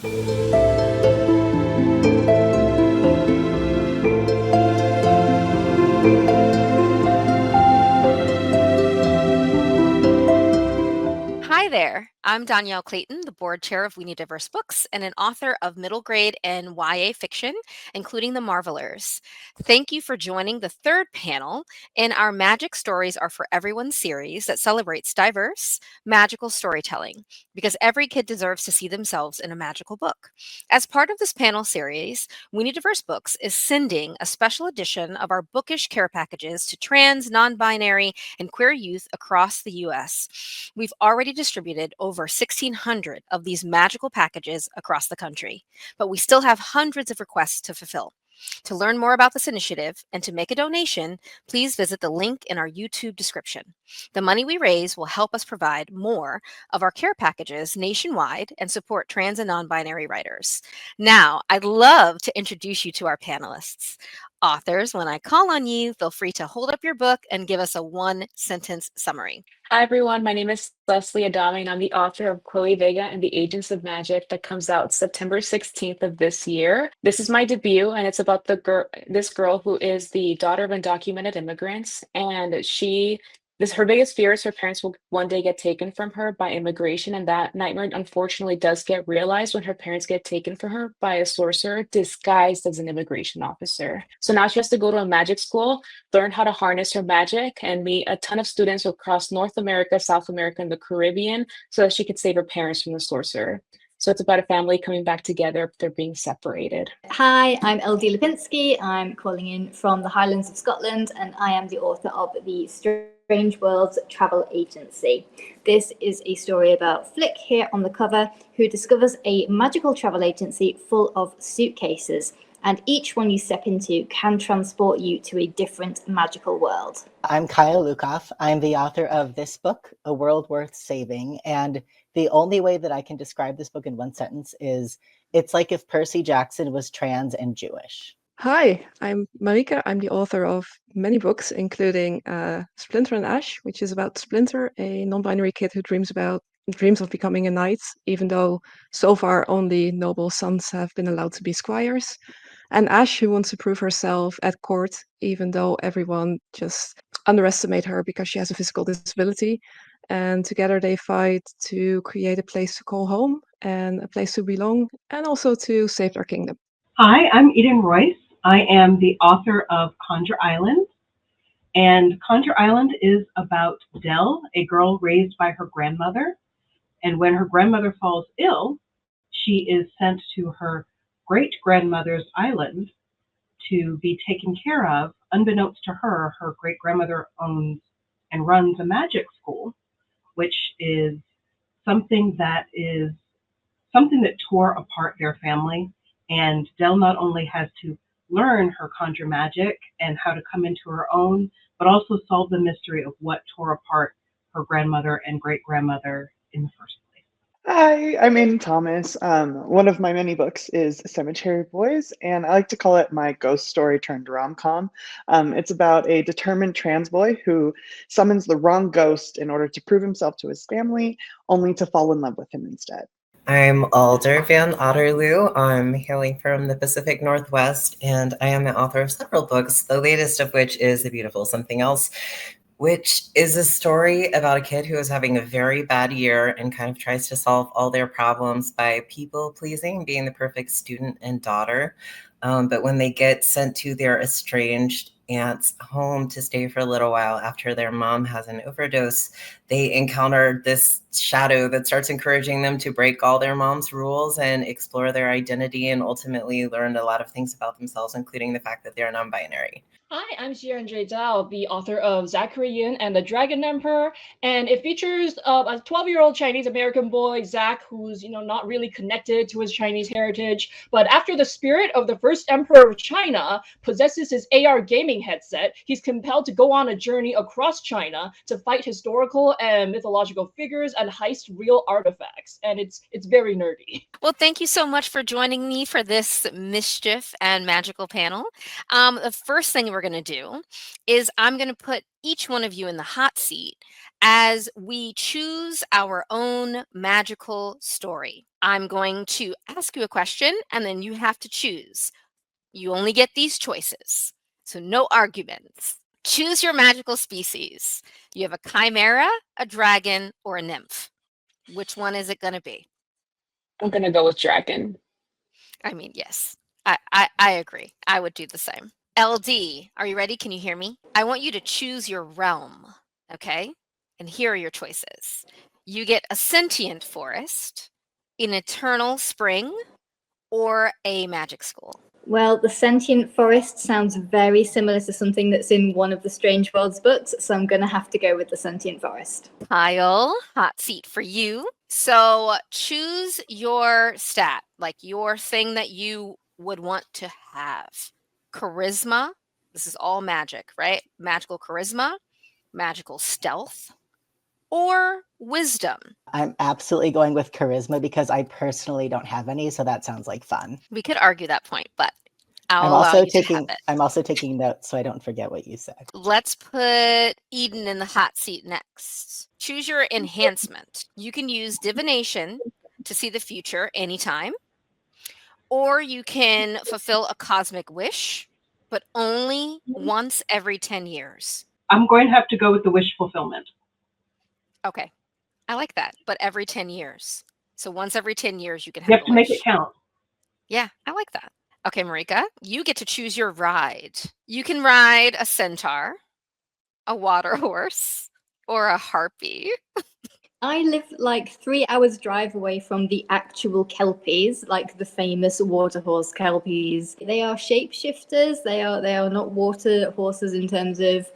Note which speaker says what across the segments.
Speaker 1: Hi there. I'm Danielle Clayton, the board chair of We Need Diverse Books and an author of middle grade and YA fiction, including The Marvelers. Thank you for joining the third panel in our Magic Stories Are for Everyone series that celebrates diverse, magical storytelling because every kid deserves to see themselves in a magical book. As part of this panel series, We Need Diverse Books is sending a special edition of our bookish care packages to trans, non binary, and queer youth across the U.S. We've already distributed over 1,600 of these magical packages across the country, but we still have hundreds of requests to fulfill. To learn more about this initiative and to make a donation, please visit the link in our YouTube description. The money we raise will help us provide more of our care packages nationwide and support trans and non binary writers. Now, I'd love to introduce you to our panelists. Authors, when I call on you, feel free to hold up your book and give us a one sentence summary.
Speaker 2: Hi, everyone. My name is Leslie Adame, and I'm the author of Chloe Vega and the Agents of Magic that comes out September 16th of this year. This is my debut, and it's about this girl who is the daughter of undocumented immigrants, and her biggest fear is her parents will one day get taken from her by immigration, and that nightmare unfortunately does get realized when her parents get taken from her by a sorcerer disguised as an immigration officer. So now she has to go to a magic school, learn how to harness her magic, and meet a ton of students across North America, South America, and the Caribbean so that she could save her parents from the sorcerer. So it's about a family coming back together, but they're being separated.
Speaker 3: Hi, I'm LD Lipinski. I'm calling in from the Highlands of Scotland, and I am the author of The Strange Worlds Travel Agency. This is a story about Flick here on the cover, who discovers a magical travel agency full of suitcases, and each one you step into can transport you to a different magical world.
Speaker 4: I'm Kyle Lukoff. I'm the author of this book, A World Worth Saving, and the only way that I can describe this book in one sentence is it's like if Percy Jackson was trans and Jewish.
Speaker 5: Hi, I'm Marika. I'm the author of many books, including Splinter and Ash, which is about Splinter, a non-binary kid who dreams of becoming a knight, even though so far only noble sons have been allowed to be squires. And Ash, who wants to prove herself at court, even though everyone just underestimate her because she has a physical disability. And together they fight to create a place to call home and a place to belong, and also to save their kingdom.
Speaker 6: Hi, I'm Eden Royce. I am the author of Conjure Island. And Conjure Island is about Dell, a girl raised by her grandmother. And when her grandmother falls ill, she is sent to her great-grandmother's island to be taken care of. Unbeknownst to her, her great-grandmother owns and runs a magic school, which is something that tore apart their family. And Dell not only has to learn her conjure magic and how to come into her own, but also solve the mystery of what tore apart her grandmother and great-grandmother in the first place.
Speaker 7: Hi, I'm Aiden Thomas. One of my many books is Cemetery Boys, and I like to call it my ghost story turned rom-com. It's about a determined trans boy who summons the wrong ghost in order to prove himself to his family, only to fall in love with him instead.
Speaker 8: I'm Alder Van Otterloo. I'm hailing from the Pacific Northwest, and I am the author of several books, the latest of which is A Beautiful Something Else, which is a story about a kid who is having a very bad year and kind of tries to solve all their problems by people pleasing, being the perfect student and daughter. But when they get sent to their estranged aunt's home to stay for a little while after their mom has an overdose, they encounter this shadow that starts encouraging them to break all their mom's rules and explore their identity, and ultimately learn a lot of things about themselves, including the fact that they're non-binary.
Speaker 9: Hi, I'm Xian Jay Zhao, the author of Zachary Yin and the Dragon Emperor, and it features a 12-year-old Chinese American boy, Zach, who's not really connected to his Chinese heritage. But after the spirit of the first emperor of China possesses his AR gaming headset, he's compelled to go on a journey across China to fight historical and mythological figures and heist real artifacts. And it's very nerdy.
Speaker 1: Well, thank you so much for joining me for this mischief and magical panel. The first thing we're going to do is I'm going to put each one of you in the hot seat as we choose our own magical story. I'm going to ask you a question and then you have to choose. You only get these choices, so no arguments. Choose your magical species. You have a chimera, a dragon, or a nymph. Which one is it going to be?
Speaker 2: I'm gonna go with dragon.
Speaker 1: I mean, yes, I agree. I would do the same. LD, are you ready? Can you hear me? I want you to choose your realm, okay? And here are your choices. You get a sentient forest, an eternal spring, or a magic school.
Speaker 3: Well, the sentient forest sounds very similar to something that's in one of the Strange Worlds books, so I'm going to have to go with the sentient forest.
Speaker 1: Kyle, hot seat for you. So choose your stat, like your thing that you would want to have. Charisma. This is all magic, right? Magical charisma, magical stealth, or wisdom.
Speaker 4: I'm absolutely going with charisma because I personally don't have any, so that sounds like fun.
Speaker 1: We could argue that point, but I'll
Speaker 4: I'm
Speaker 1: allow
Speaker 4: also
Speaker 1: you to have
Speaker 4: taking
Speaker 1: it.
Speaker 4: I'm also taking notes so I don't forget what you said.
Speaker 1: Let's put Eden in the hot seat next. Choose your enhancement. You can use divination to see the future anytime, or you can fulfill a cosmic wish, but only once every 10 years.
Speaker 6: I'm going to have to go with the wish fulfillment.
Speaker 1: Okay, I like that, but every 10 years. So once every 10 years, you can have
Speaker 6: You have
Speaker 1: a
Speaker 6: to make
Speaker 1: wish.
Speaker 6: it count.
Speaker 1: Yeah, I like that. Okay, Marika, you get to choose your ride. You can ride a centaur, a water horse, or a harpy.
Speaker 3: I live like 3 hours drive away from the actual kelpies, like the famous water horse kelpies. They are shapeshifters. They are not water horses in terms of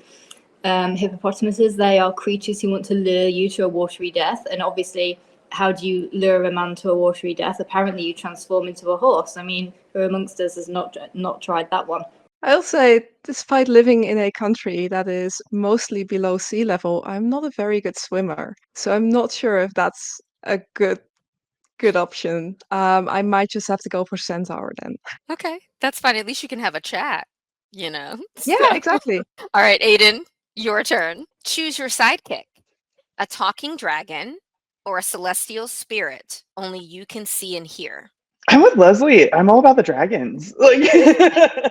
Speaker 3: hippopotamuses. They are creatures who want to lure you to a watery death. And obviously, how do you lure a man to a watery death? Apparently, you transform into a horse. I mean, who amongst us has not tried that one?
Speaker 5: I'll say, despite living in a country that is mostly below sea level, I'm not a very good swimmer. So I'm not sure if that's a good option. I might just have to go for centaur then.
Speaker 1: Okay, that's fine. At least you can have a chat, you know?
Speaker 5: Yeah,
Speaker 1: So-
Speaker 5: exactly.
Speaker 1: All right, Aiden, your turn. Choose your sidekick, a talking dragon or a celestial spirit only you can see and hear.
Speaker 7: I'm with Leslie. I'm all about the dragons. Like,
Speaker 1: I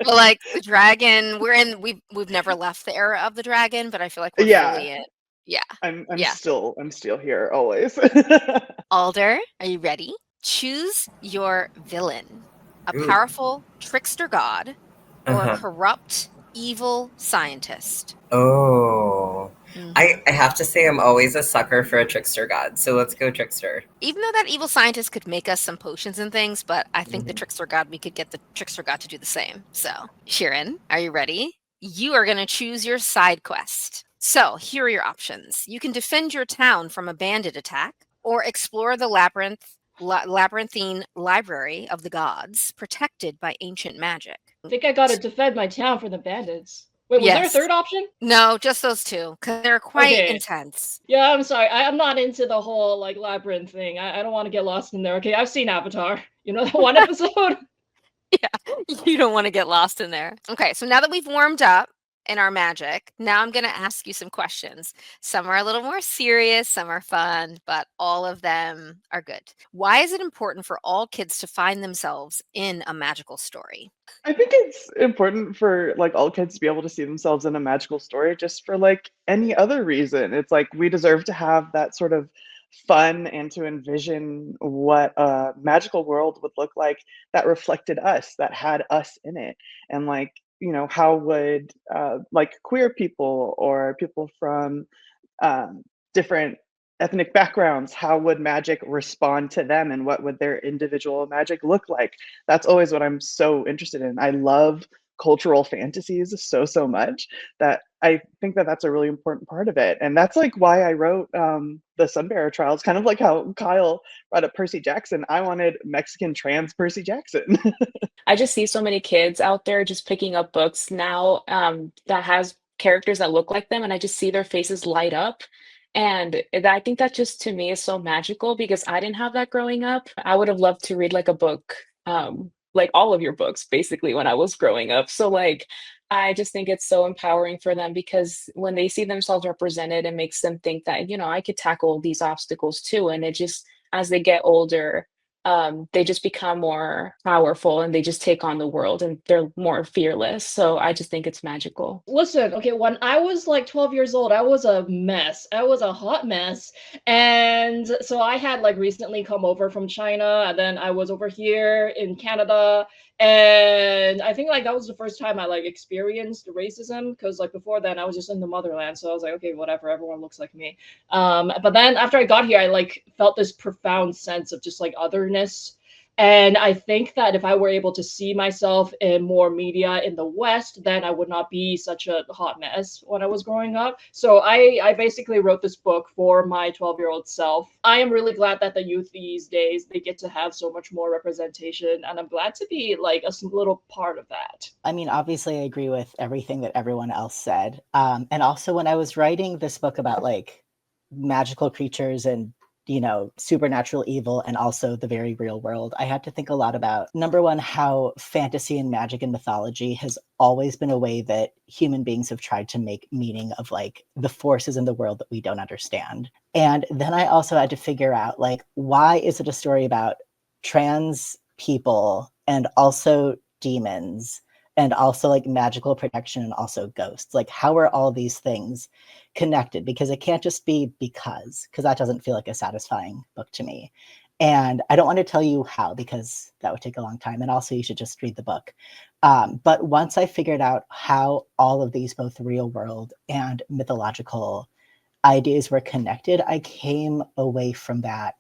Speaker 1: feel like the dragon, we've never left the era of the dragon, but I feel like we're
Speaker 7: Yeah.
Speaker 1: fully in. Yeah.
Speaker 7: I'm
Speaker 1: Yeah.
Speaker 7: still here always.
Speaker 1: Alder, are you ready? Choose your villain, a
Speaker 8: Ooh.
Speaker 1: powerful trickster god or a
Speaker 8: Uh-huh.
Speaker 1: corrupt evil scientist.
Speaker 8: Oh.
Speaker 1: Mhm.
Speaker 8: I have to say I'm always a sucker for a trickster god, so let's go trickster.
Speaker 1: Even though that evil scientist could make us some potions and things, but I think the
Speaker 8: Mhm.
Speaker 1: trickster god, we could get the trickster god to do the same. So, Sharon, are you ready? You are going to choose your side quest. So, here are your options. You can defend your town from a bandit attack or explore the labyrinthine library of the gods protected by ancient magic.
Speaker 9: I think I gotta defend my town from the bandits. Wait, was there a
Speaker 1: Yes.
Speaker 9: third option?
Speaker 1: No, just those two, because they're quite
Speaker 9: Okay.
Speaker 1: intense.
Speaker 9: Yeah, I'm sorry. I'm not into the whole like labyrinth thing. I don't want to get lost in there. Okay, I've seen Avatar. You know that one episode?
Speaker 1: You don't want to get lost in there. Okay, so now that we've warmed up in our magic, now I'm going to ask you some questions. Some are a little more serious, some are fun, but all of them are good. Why is it important for all kids to find themselves in a magical story?
Speaker 7: I think it's important for like all kids to be able to see themselves in a magical story just for like any other reason. It's like we deserve to have that sort of fun and to envision what a magical world would look like that reflected us, that had us in it. And like, you know, how would like queer people or people from different ethnic backgrounds, how would magic respond to them and what would their individual magic look like? That's always what I'm so interested in. I love cultural fantasies so much that I think that that's a really important part of it. And that's like why I wrote the Sunbearer Trials, kind of like how Kyle brought up Percy Jackson. I wanted Mexican trans Percy Jackson.
Speaker 2: I just see so many kids out there just picking up books now that has characters that look like them, and I just see their faces light up. And I think that just to me is so magical because I didn't have that growing up. I would have loved to read like a book, like all of your books basically when I was growing up. So like I just think it's so empowering for them because when they see themselves represented, it makes them think that, you know, I could tackle these obstacles too. And it just as they get older, they just become more powerful and they just take on the world and they're more fearless. So I just think it's magical.
Speaker 9: Listen, okay, when I was like 12 years old, I was a mess. I was a hot mess. And so I had like recently come over from China, and then I was over here in Canada. And I think like that was the first time I like experienced racism, because like before then I was just in the motherland. So I was like, okay, whatever, everyone looks like me. But then after I got here, I like felt this profound sense of just like otherness. And I think that if I were able to see myself in more media in the West, then I would not be such a hot mess when I was growing up. So I basically wrote this book for my 12-year-old self. I am really glad that the youth these days, they get to have so much more representation. And I'm glad to be like a little part of that.
Speaker 4: I mean, obviously, I agree with everything that everyone else said. And also, when I was writing this book about like magical creatures and supernatural evil and also the very real world, I had to think a lot about, number one, how fantasy and magic and mythology has always been a way that human beings have tried to make meaning of like the forces in the world that we don't understand. And then I also had to figure out like, why is it a story about trans people and also demons and also like magical protection and also ghosts? Like, how are all these things connected? Because it can't just be because that doesn't feel like a satisfying book to me. And I don't want to tell you how, because that would take a long time. And also you should just read the book. But once I figured out how all of these both real world and mythological ideas were connected, I came away from that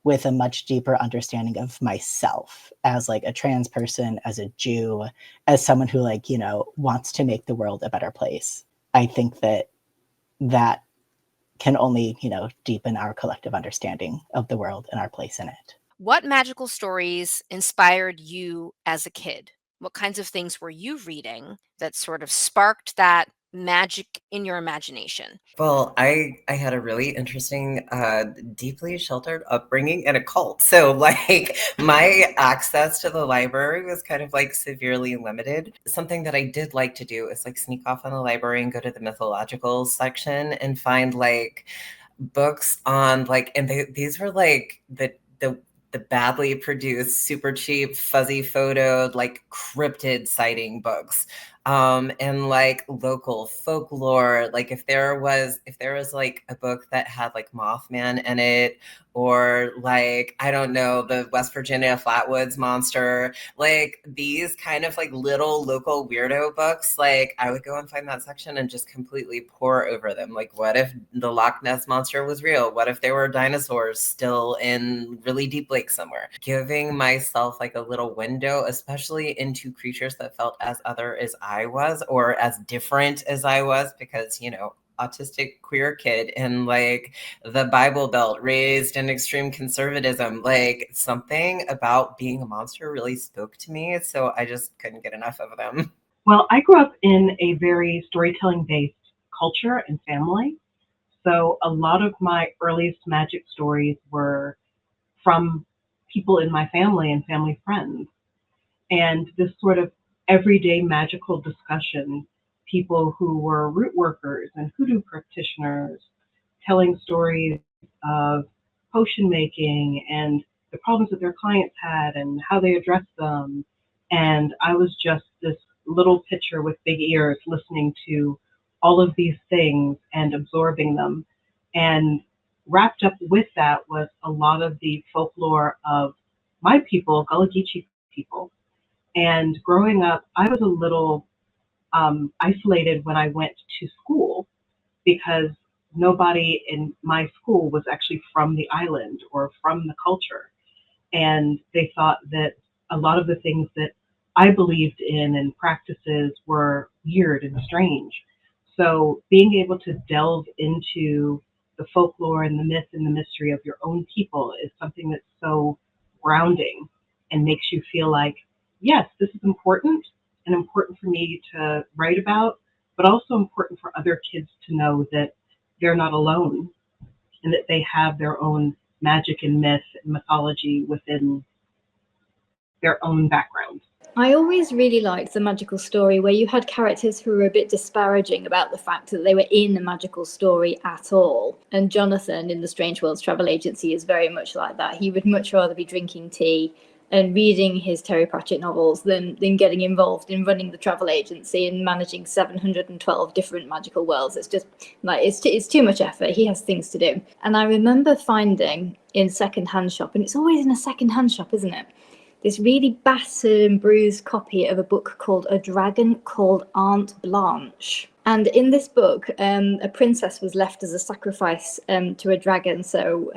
Speaker 4: with a much deeper understanding of myself as like a trans person, as a Jew, as someone who like, wants to make the world a better place. I think that can only, deepen our collective understanding of the world and our place in it.
Speaker 1: What magical stories inspired you as a kid? What kinds of things were you reading that sort of sparked that magic in your imagination?
Speaker 8: Well, I had a really interesting, deeply sheltered upbringing in a cult. So like my access to the library was kind of like severely limited. Something that I did like to do is like sneak off in the library and go to the mythological section and find like books on like, and these were like the badly produced, super cheap, fuzzy photoed, like cryptid sighting books. And like local folklore, like if there was like a book that had like Mothman in it, or like, I don't know, the West Virginia Flatwoods Monster, like these kind of like little local weirdo books, like I would go and find that section and just completely pour over them. Like, what if the Loch Ness Monster was real? What if there were dinosaurs still in really deep lakes somewhere? Giving myself like a little window, especially into creatures that felt as other as I was, or as different as I was, because, autistic queer kid in like the Bible Belt, raised in extreme conservatism, like something about being a monster really spoke to me. So I just couldn't get enough of them.
Speaker 6: Well, I grew up in a very storytelling-based culture and family. So a lot of my earliest magic stories were from people in my family and family friends. And this sort of everyday magical discussion, people who were root workers and hoodoo practitioners telling stories of potion making and the problems that their clients had and how they addressed them. And I was just this little pitcher with big ears listening to all of these things and absorbing them. And wrapped up with that was a lot of the folklore of my people, Gullah Geechee people. And growing up, I was a little isolated when I went to school, because nobody in my school was actually from the island or from the culture. And they thought that a lot of the things that I believed in and practices were weird and strange. So being able to delve into the folklore and the myth and the mystery of your own people is something that's so grounding and makes you feel like, yes, this is important and important for me to write about, but also important for other kids to know that they're not alone and that they have their own magic and myth and mythology within their own background.
Speaker 3: I always really liked the magical story where you had characters who were a bit disparaging about the fact that they were in a magical story at all. And Jonathan in the Strange Worlds Travel Agency is very much like that. He would much rather be drinking tea and reading his Terry Pratchett novels than getting involved in running the travel agency and managing 712 different magical worlds. It's just like it's too much effort. He has things to do. And I remember finding in secondhand shop, and it's always in a secondhand shop, isn't it? This really battered and bruised copy of a book called A Dragon Called Aunt Blanche. And in this book, a princess was left as a sacrifice to a dragon so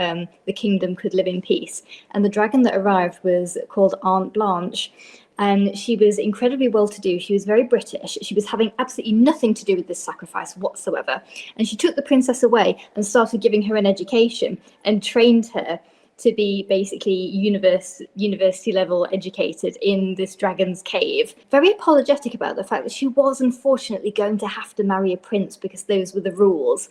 Speaker 3: the kingdom could live in peace. And the dragon that arrived was called Aunt Blanche. And she was incredibly well-to-do. She was very British. She was having absolutely nothing to do with this sacrifice whatsoever. And she took the princess away and started giving her an education and trained her to be basically university level educated in this dragon's cave. Very apologetic about the fact that she was unfortunately going to have to marry a prince because those were the rules.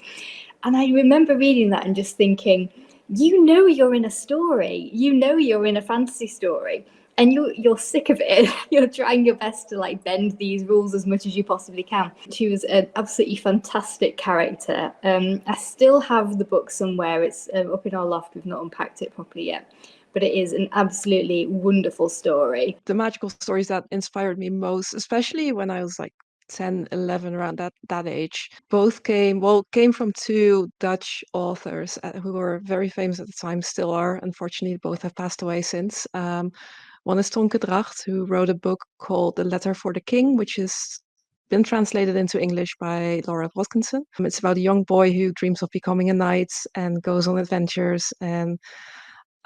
Speaker 3: And I remember reading that and just thinking, you know you're in a story, you know you're in a fantasy story, and you're sick of it. You're trying your best to like bend these rules as much as you possibly can. She was an absolutely fantastic character. I still have the book somewhere. It's up in our loft. We've not unpacked it properly yet, but it is an absolutely wonderful story.
Speaker 5: The magical stories that inspired me most, especially when I was like 10, 11, around that age, both came from two Dutch authors who were very famous at the time, still are. Unfortunately, both have passed away since. One is Tonke Dracht, who wrote a book called The Letter for the King, which has been translated into English by Laura Watkinson. It's about a young boy who dreams of becoming a knight and goes on adventures and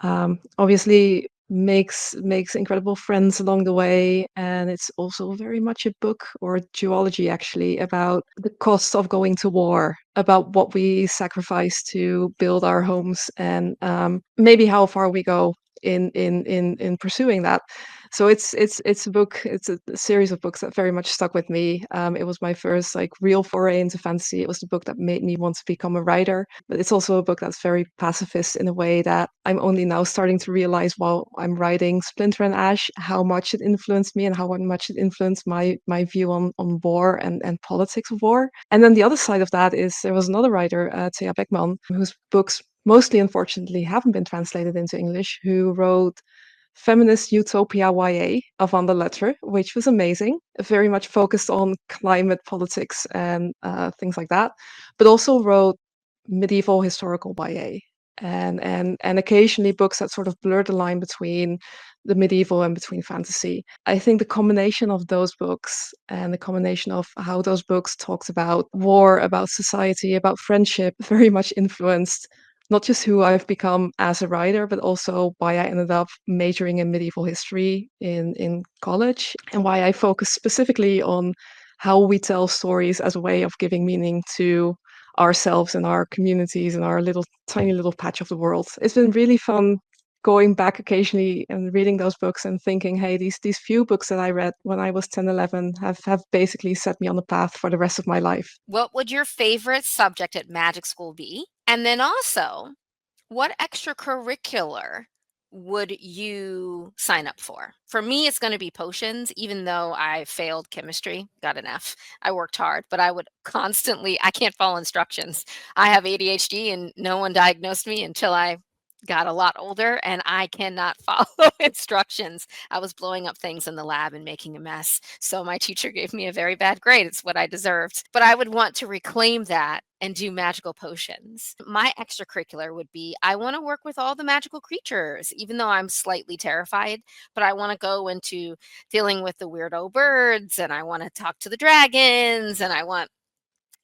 Speaker 5: obviously makes incredible friends along the way. And it's also very much a book, or a duology actually, about the cost of going to war, about what we sacrifice to build our homes, and maybe how far we go in pursuing that. So it's a book, it's a series of books that very much stuck with me. It was my first like real foray into fantasy. It was the book that made me want to become a writer. But it's also a book that's very pacifist in a way that I'm only now starting to realize while I'm writing Splinter and Ash how much it influenced me and how much it influenced my view on war and politics of war. And then the other side of that is there was another writer, Thea Beckman, whose books mostly unfortunately haven't been translated into English, who wrote feminist utopia YA Avant la Lettre, which was amazing, very much focused on climate politics and things like that, but also wrote medieval historical YA and occasionally books that sort of blur the line between the medieval and between fantasy. I think the combination of those books and the combination of how those books talked about war, about society, about friendship, very much influenced not just who I've become as a writer, but also why I ended up majoring in medieval history in college, and why I focus specifically on how we tell stories as a way of giving meaning to ourselves and our communities and our tiny little patch of the world. It's been really fun going back occasionally and reading those books and thinking, hey, these few books that I read when I was 10, 11 have basically set me on the path for the rest of my life.
Speaker 1: What would your favorite subject at magic school be? And then also, what extracurricular would you sign up for? For me, it's going to be potions, even though I failed chemistry, got an F. I worked hard, but I can't follow instructions. I have ADHD and no one diagnosed me until I got a lot older, and I cannot follow instructions. I was blowing up things in the lab and making a mess. So my teacher gave me a very bad grade. It's what I deserved. But I would want to reclaim that and do magical potions. My extracurricular would be I want to work with all the magical creatures, even though I'm slightly terrified, but I want to go into dealing with the weirdo birds, and I want to talk to the dragons, and I want,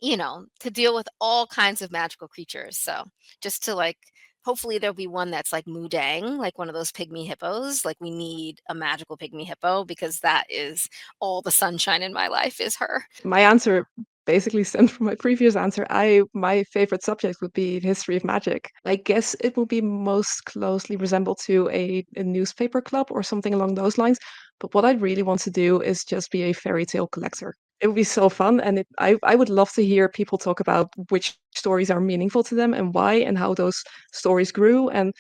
Speaker 1: to deal with all kinds of magical creatures. So just to like, hopefully there'll be one that's like Mudang, like one of those pygmy hippos. Like we need a magical pygmy hippo because that is all the sunshine in my life is her.
Speaker 5: My answer basically stemmed from my previous answer. My favorite subject would be history of magic. I guess it will be most closely resembled to a newspaper club or something along those lines. But what I really want to do is just be a fairy tale collector. It would be so fun, and I would love to hear people talk about which stories are meaningful to them and why, and how those stories grew. And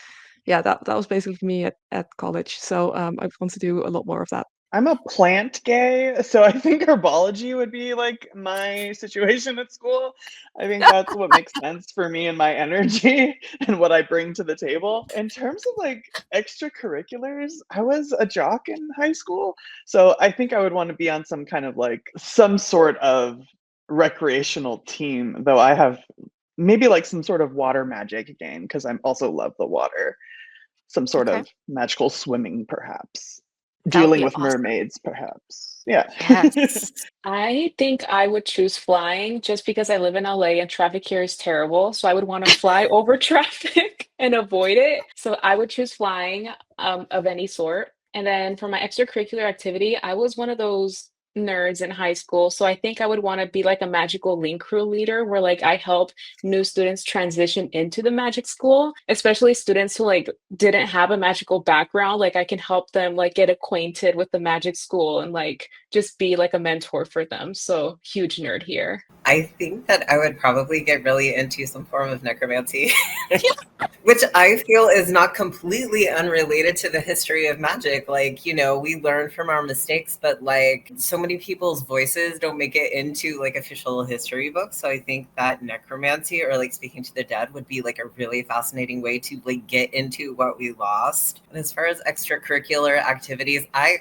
Speaker 5: yeah, that was basically me at college. So I want to do a lot more of that.
Speaker 7: I'm a plant gay, so I think herbology would be like my situation at school. I think that's what makes sense for me and my energy and what I bring to the table. In terms of like extracurriculars, I was a jock in high school, so I think I would want to be on some kind of like some sort of recreational team, though I have maybe like some sort of water magic game because I also love the water. Some sort
Speaker 1: Okay.
Speaker 7: of magical swimming, perhaps.
Speaker 1: That would
Speaker 7: Dealing
Speaker 1: be
Speaker 7: with
Speaker 1: awesome.
Speaker 7: mermaids, perhaps. Yeah.
Speaker 1: Yes.
Speaker 2: I think I would choose flying just because I live in LA and traffic here is terrible. So I would want to fly over traffic and avoid it. So I would choose flying of any sort. And then for my extracurricular activity, I was one of those nerds in high school. So I think I would want to be like a magical link crew leader where like I help new students transition into the magic school, especially students who like didn't have a magical background. Like I can help them like get acquainted with the magic school and like just be like a mentor for them. So huge nerd here.
Speaker 8: I think that I would probably get really into some form of necromancy, which I feel is not completely unrelated to the history of magic. Like, you know, we learn from our mistakes, but like so many people's voices don't make it into like official history books. So I think that necromancy or like speaking to the dead would be like a really fascinating way to like get into what we lost. And as far as extracurricular activities, I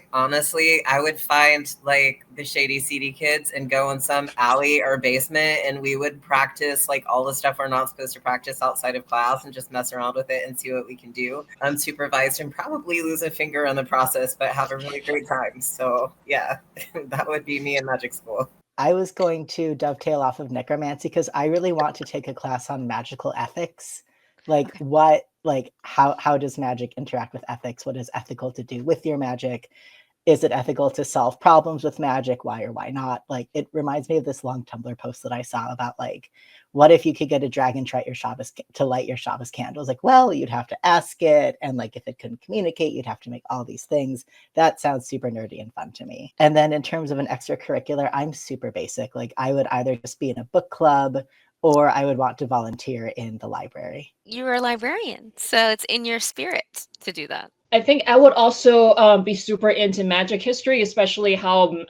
Speaker 8: would find like the shady seedy kids and go in some alley or basement and we would practice like all the stuff we're not supposed to practice outside of class and just mess around with it and see what we can do unsupervised and probably lose a finger in the process but have a really great time. So yeah, that would be me in magic school.
Speaker 4: I was going to dovetail off of necromancy because I really want to take a class on magical ethics. Like
Speaker 1: Okay.
Speaker 4: how does magic interact with ethics? What is ethical to do with your magic? Is it ethical to solve problems with magic? Why or why not? Like, it reminds me of this long Tumblr post that I saw about like, what if you could get a dragon to light your Shabbos candles? Like, well, you'd have to ask it, and like if it couldn't communicate, you'd have to make all these things. That sounds super nerdy and fun to me. And then in terms of an extracurricular, I'm super basic. Like, I would either just be in a book club or I would want to volunteer in the library.
Speaker 1: You're a librarian, so it's in your spirit to do that.
Speaker 9: I think I would also be super into magic history, especially how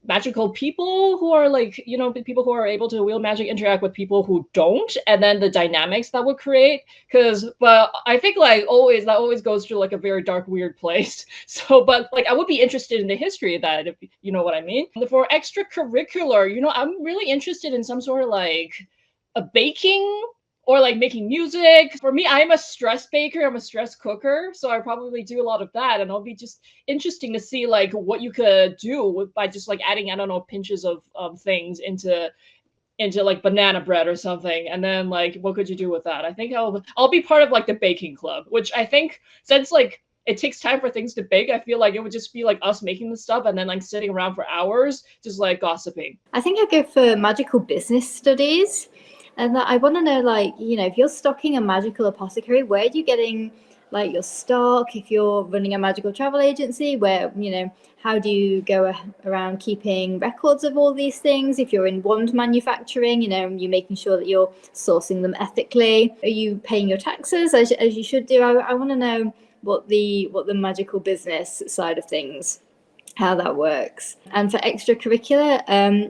Speaker 9: magical people who are like, you know, people who are able to wield magic interact with people who don't, and then the dynamics that would create. Because, well, I think like always that always goes to like a very dark, weird place. So, but like I would be interested in the history of that, if you know what I mean. For extracurricular, you know, I'm really interested in some sort of like a baking or like making music. For me, I'm a stress baker, I'm a stress cooker, so I probably do a lot of that, and it'll be just interesting to see like what you could do with by just like adding, I don't know, pinches of things into like banana bread or something, and then like what could you do with that? I think I'll be part of like the baking club, which I think since like it takes time for things to bake, I feel like it would just be like us making the stuff and then like sitting around for hours just like gossiping.
Speaker 3: I think I'd go for magical business studies. And I want to know, like, you know, if you're stocking a magical apothecary, where are you getting like your stock? If you're running a magical travel agency, where, you know, how do you go around keeping records of all these things? If you're in wand manufacturing, you know, you're making sure that you're sourcing them ethically. Are you paying your taxes as you should do? I want to know what the magical business side of things, how that works. And for extracurricular,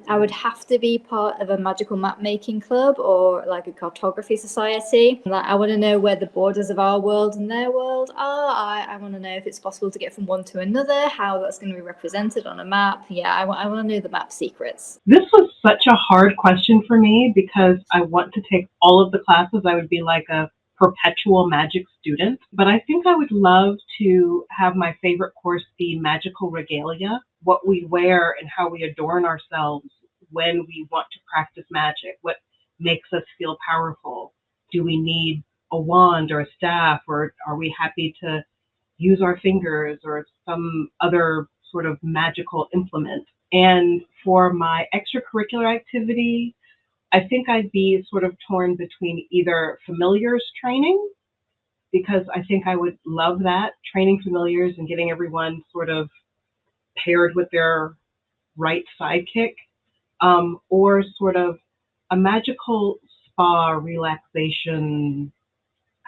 Speaker 3: I would have to be part of a magical map making club or like a cartography society. Like, I want to know where the borders of our world and their world are. I want to know if it's possible to get from one to another, how that's going to be represented on a map. Yeah, I want to know the map secrets.
Speaker 6: This was such a hard question for me because I want to take all of the classes. I would be like a perpetual magic student, but I think I would love to have my favorite course be magical regalia, what we wear and how we adorn ourselves when we want to practice magic, what makes us feel powerful. Do we need a wand or a staff, or are we happy to use our fingers or some other sort of magical implement? And for my extracurricular activity, I think I'd be sort of torn between either familiars training, because I think I would love that, training familiars and getting everyone sort of paired with their right sidekick, or sort of a magical spa relaxation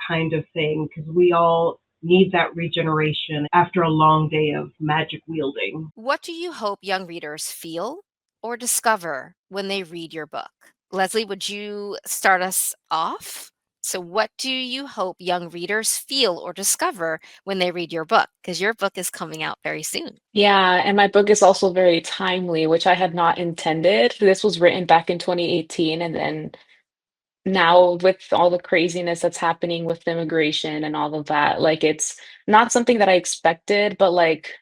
Speaker 6: kind of thing, because we all need that regeneration after a long day of magic wielding.
Speaker 1: What do you hope young readers feel or discover when they read your book? Leslie, would you start us off? So, what do you hope young readers feel or discover when they read your book? Because your book is coming out very soon.
Speaker 2: Yeah, and my book is also very timely, which I had not intended. This was written back in 2018, and then now with all the craziness that's happening with immigration and all of that, like it's not something that I expected, but like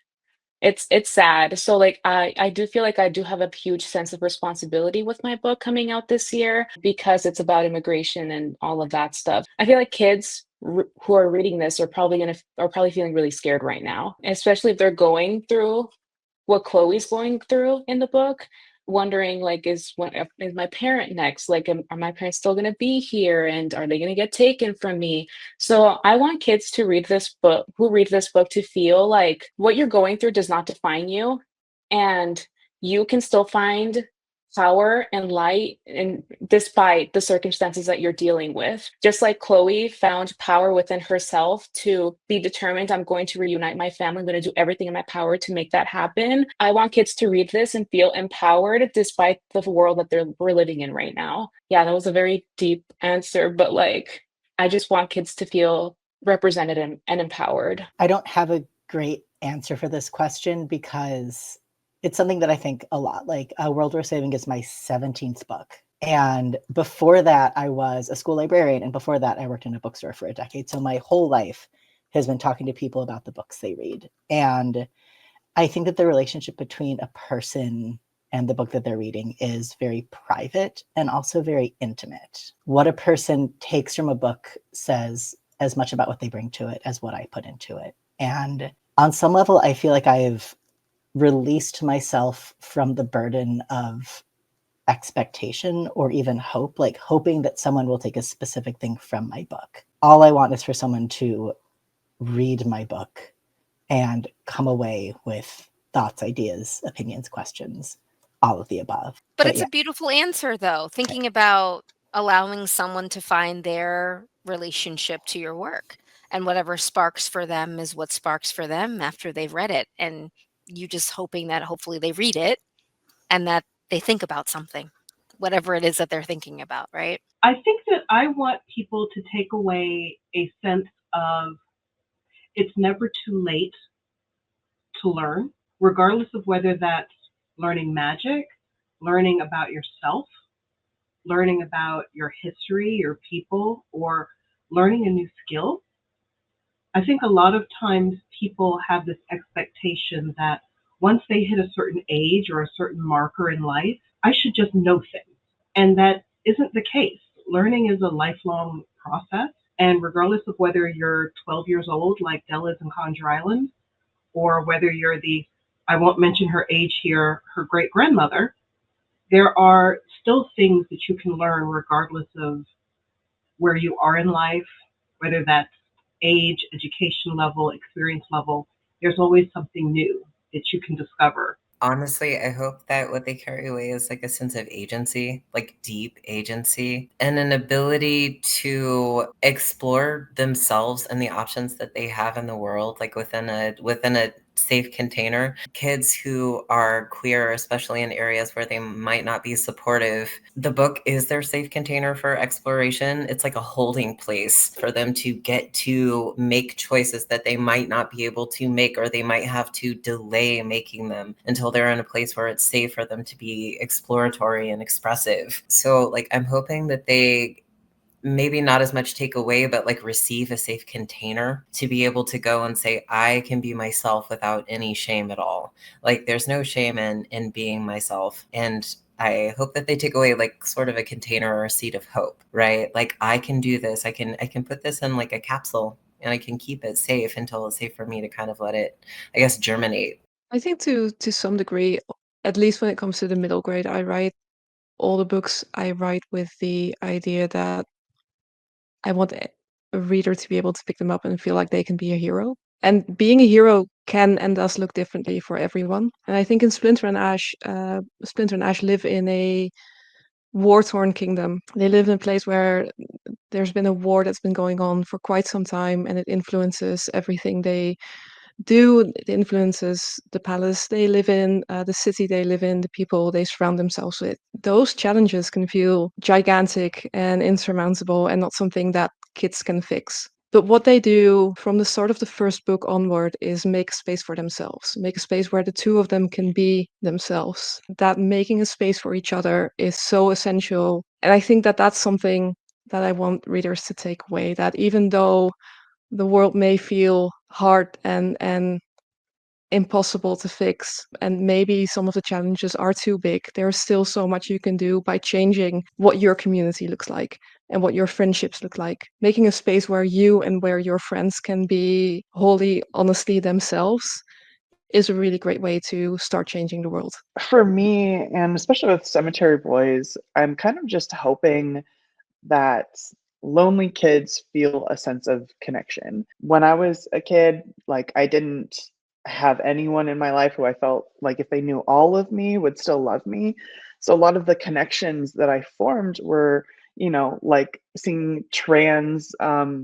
Speaker 2: it's sad. So like I do feel like I do have a huge sense of responsibility with my book coming out this year because it's about immigration and all of that stuff. I feel like kids who are reading this are probably feeling really scared right now, especially if they're going through what Chloe's going through in the book, wondering like, is my parent next? Like, are my parents still going to be here, and are they going to get taken from me? So I want kids to read this book to feel like what you're going through does not define you, and you can still find power and light and despite the circumstances that you're dealing with. Just like Chloe found power within herself to be determined, I'm going to reunite my family, I'm going to do everything in my power to make that happen. I want kids to read this and feel empowered despite the world that we're living in right now. Yeah, that was a very deep answer, but like I just want kids to feel represented and empowered.
Speaker 4: I don't have a great answer for this question because it's something that I think a lot. Like, World War Saving is my 17th book. And before that, I was a school librarian. And before that, I worked in a bookstore for a decade. So my whole life has been talking to people about the books they read. And I think that the relationship between a person and the book that they're reading is very private and also very intimate. What a person takes from a book says as much about what they bring to it as what I put into it. And on some level, I feel like I've released myself from the burden of expectation or even hope, like hoping that someone will take a specific thing from my book. All I want is for someone to read my book and come away with thoughts, ideas, opinions, questions, all of the above.
Speaker 1: But it's
Speaker 4: yeah.
Speaker 1: a beautiful answer, though, thinking about allowing someone to find their relationship to your work. And whatever sparks for them is what sparks for them after they've read it. And you just hoping that hopefully they read it and that they think about something, whatever it is that they're thinking about, right?
Speaker 6: I think that I want people to take away a sense of it's never too late to learn, regardless of whether that's learning magic, learning about yourself, learning about your history, your people, or learning a new skill. I think a lot of times people have this expectation that once they hit a certain age or a certain marker in life, I should just know things. And that isn't the case. Learning is a lifelong process. And regardless of whether you're 12 years old, like Della is in Conjure Island, or whether you're I won't mention her age here, her great grandmother, there are still things that you can learn regardless of where you are in life, whether that's age, education level, experience level. There's always something new that you can discover.
Speaker 8: Honestly, I hope that what they carry away is like a sense of agency, like deep agency, and an ability to explore themselves and the options that they have in the world, like within a safe container. Kids who are queer, especially in areas where they might not be supportive, the book is their safe container for exploration. It's like a holding place for them to get to make choices that they might not be able to make, or they might have to delay making them until they're in a place where it's safe for them to be exploratory and expressive. So like, I'm hoping that they maybe not as much take away, but like receive a safe container to be able to go and say, I can be myself without any shame at all. Like there's no shame in being myself. And I hope that they take away like sort of a container or a seed of hope, right? Like I can do this. I can put this in like a capsule and I can keep it safe until it's safe for me to kind of let it, I guess, germinate.
Speaker 5: I think to some degree, at least when it comes to the middle grade, I write all the books I write with the idea that I want a reader to be able to pick them up and feel like they can be a hero. And being a hero can and does look differently for everyone. And I think in Splinter and Ash live in a war-torn kingdom. They live in a place where there's been a war that's been going on for quite some time, and it influences everything they do. It influences the palace they live in, the city they live in, the people they surround themselves with. Those challenges can feel gigantic and insurmountable and not something that kids can fix. But what they do from the start of the first book onward is make space for themselves, make a space where the two of them can be themselves. That making a space for each other is so essential. And I think that that's something that I want readers to take away, that even though the world may feel hard and impossible to fix, and maybe some of the challenges are too big, there's still so much you can do by changing what your community looks like and what your friendships look like. Making a space where you and where your friends can be wholly, honestly themselves is a really great way to start changing the world.
Speaker 7: For me, and especially with Cemetery Boys, I'm kind of just hoping that lonely kids feel a sense of connection. When I was a kid, like I didn't have anyone in my life who I felt like if they knew all of me would still love me. So a lot of the connections that I formed were, like seeing trans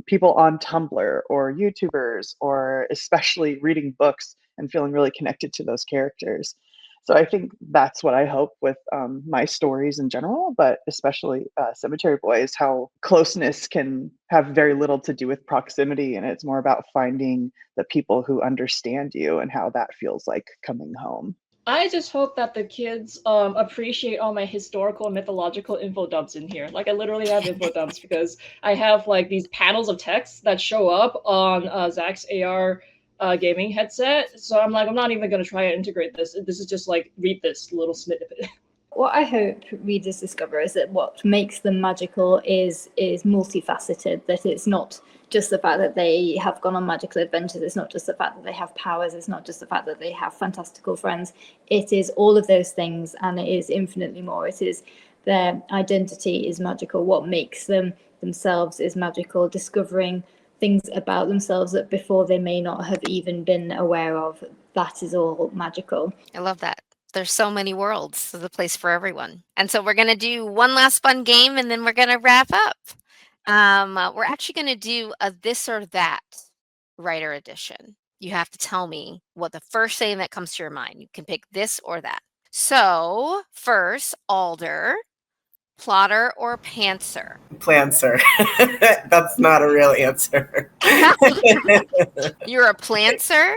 Speaker 7: people on Tumblr or YouTubers, or especially reading books and feeling really connected to those characters. So I think that's what I hope with my stories in general, but especially Cemetery Boys, how closeness can have very little to do with proximity, and it's more about finding the people who understand you and how that feels like coming home.
Speaker 9: I just hope that the kids appreciate all my historical and mythological info dumps in here. Like I literally have info dumps because I have like these panels of text that show up on Zach's AR gaming headset. So I'm like, I'm not even going to try and integrate this. This is just like, read this little snippet.
Speaker 3: What I hope readers discover is that what makes them magical is multifaceted, that it's not just the fact that they have gone on magical adventures, it's not just the fact that they have powers, it's not just the fact that they have fantastical friends. It is all of those things, and it is infinitely more. It is their identity is magical, what makes them themselves is magical, discovering things about themselves that before they may not have even been aware of. That is all magical.
Speaker 1: I love that. There's so many worlds. There's a place for everyone. And so we're going to do one last fun game, and then we're going to wrap up. We're actually going to do a this or that writer edition. You have to tell me what the first thing that comes to your mind. You can pick this or that. So first, Alder, plotter or pantser?
Speaker 8: Plancer. That's not a real answer.
Speaker 1: You're a plantser?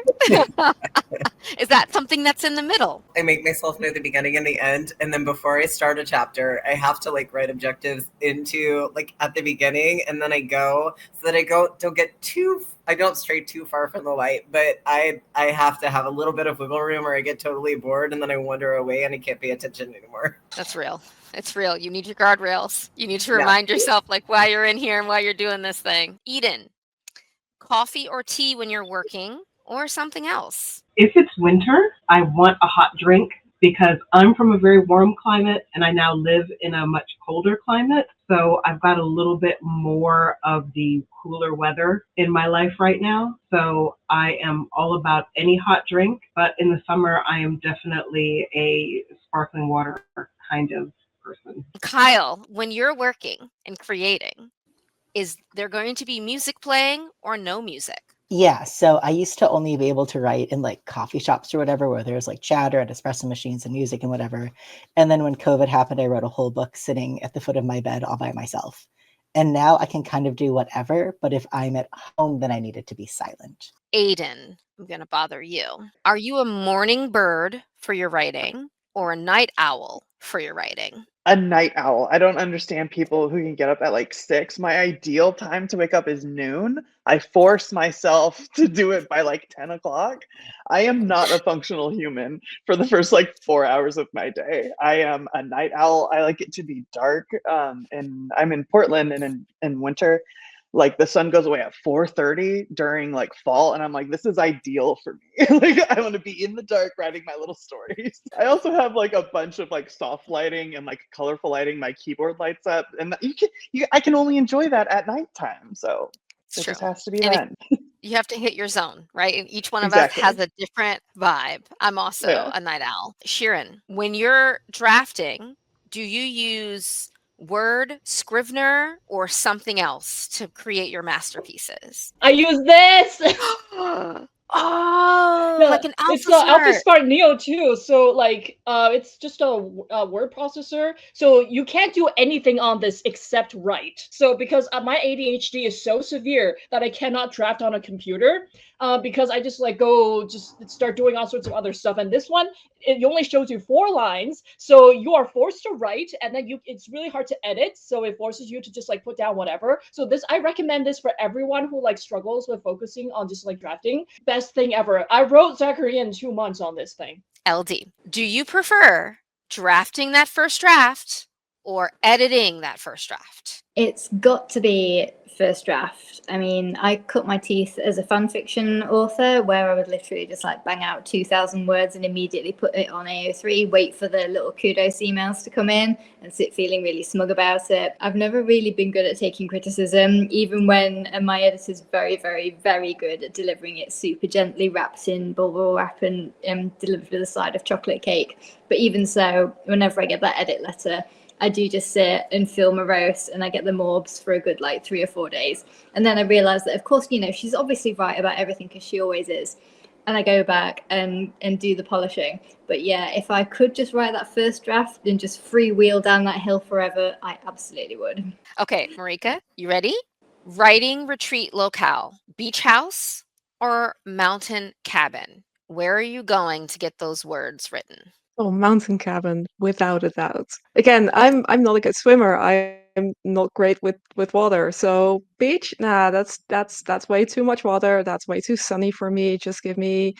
Speaker 1: Is that something that's in the middle?
Speaker 8: I make myself know the beginning and the end, and then before I start a chapter, I have to like write objectives into like at the beginning, and then I go so that I don't stray too far from the light, but I have to have a little bit of wiggle room or I get totally bored and then I wander away and I can't pay attention anymore.
Speaker 1: That's real. It's real. You need your guardrails. You need to remind yourself like why you're in here and why you're doing this thing. Eden, coffee or tea when you're working, or something else?
Speaker 6: If it's winter, I want a hot drink because I'm from a very warm climate and I now live in a much colder climate. So I've got a little bit more of the cooler weather in my life right now. So I am all about any hot drink, but in the summer, I am definitely a sparkling water kind of person.
Speaker 1: Kyle, when you're working and creating, is there going to be music playing or no music?
Speaker 4: Yeah, so I used to only be able to write in like coffee shops or whatever, where there's like chatter and espresso machines and music and whatever. And then when COVID happened, I wrote a whole book sitting at the foot of my bed all by myself. And now I can kind of do whatever, but if I'm at home, then I need it to be silent.
Speaker 1: Aiden, I'm going to bother you. Are you a morning bird for your writing or a night owl for your writing?
Speaker 7: A night owl. I don't understand people who can get up at like 6. My ideal time to wake up is noon. I force myself to do it by like 10 o'clock. I am not a functional human for the first like 4 hours of my day. I am a night owl. I like it to be dark. And I'm in Portland, and in winter, like the sun goes away at 4:30 during like fall, and I'm like, this is ideal for me. Like I want to be in the dark writing my little stories. I also have like a bunch of like soft lighting and like colorful lighting. My keyboard lights up, and I can only enjoy that at nighttime. So
Speaker 1: It's
Speaker 7: it
Speaker 1: true.
Speaker 7: just has to be
Speaker 1: And
Speaker 7: then.
Speaker 1: you have to hit your zone, right? And each one of
Speaker 7: Exactly.
Speaker 1: us has a different vibe. I'm also
Speaker 7: Yeah.
Speaker 1: a night owl. Sheeran, when you're drafting, Do you use Word, Scrivener, or something else to create your masterpieces?
Speaker 9: I use this.
Speaker 1: Oh,
Speaker 9: Yeah,
Speaker 1: like an
Speaker 9: it's
Speaker 1: Alpha
Speaker 9: AlphaSmart Neo too. So like, it's just a word processor. So you can't do anything on this except write. So because my ADHD is so severe that I cannot draft on a computer, because I just like go just start doing all sorts of other stuff. And this one, it only shows you 4 lines, so you are forced to write, and then it's really hard to edit. So it forces you to just like put down whatever. So this, I recommend this for everyone who like struggles with focusing on just like drafting. Best thing ever. I wrote Zachary in 2 months on this thing.
Speaker 1: LD. Do you prefer drafting that first draft or editing that first draft?
Speaker 3: It's got to be first draft. I mean, I cut my teeth as a fan fiction author where I would literally just like bang out 2,000 words and immediately put it on AO3, wait for the little kudos emails to come in and sit feeling really smug about it. I've never really been good at taking criticism, even when my editor's very, very, very good at delivering it super gently, wrapped in bubble wrap and delivered with a side of chocolate cake. But even so, whenever I get that edit letter, I do just sit and film a roast and I get the morbs for a good like 3 or 4 days. And then I realize that, of course, you know, she's obviously right about everything because she always is. And I go back and do the polishing. But yeah, if I could just write that first draft and just freewheel down that hill forever, I absolutely would.
Speaker 1: Okay, Marika, you ready? Writing retreat locale, beach house or mountain cabin? Where are you going to get those words written?
Speaker 5: Oh, mountain cabin, without a doubt. Again, I'm not a good swimmer. I'm not great with water. So beach, nah, that's way too much water. That's way too sunny for me. Just give me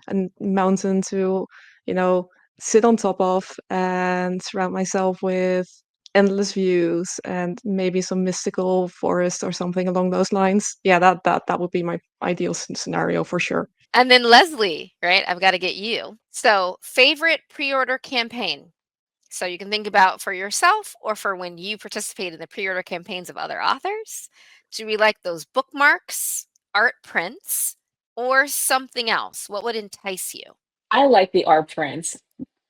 Speaker 5: a mountain to, you know, sit on top of and surround myself with endless views and maybe some mystical forest or something along those lines. Yeah, that would be my ideal scenario for sure.
Speaker 1: And then Leslie, right? I've got to get you. So, favorite pre-order campaign. So you can think about for yourself or for when you participate in the pre-order campaigns of other authors. Do we like those bookmarks, art prints, or something else? What would entice you?
Speaker 2: I like the art prints.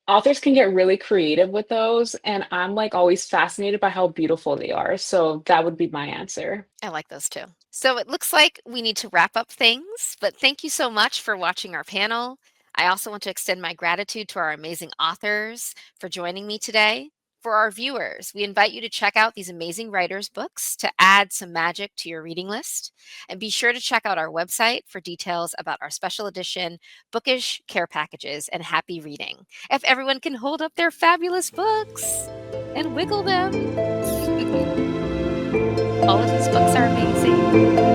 Speaker 2: Authors can get really creative with those, and I'm like always fascinated by how beautiful they are. So that would be my answer.
Speaker 1: I like those too. So it looks like we need to wrap up things, but thank you so much for watching our panel. I also want to extend my gratitude to our amazing authors for joining me today. For our viewers, we invite you to check out these amazing writers' books to add some magic to your reading list. And be sure to check out our website for details about our special edition bookish care packages and happy reading. If everyone can hold up their fabulous books and wiggle them. All of these books are amazing.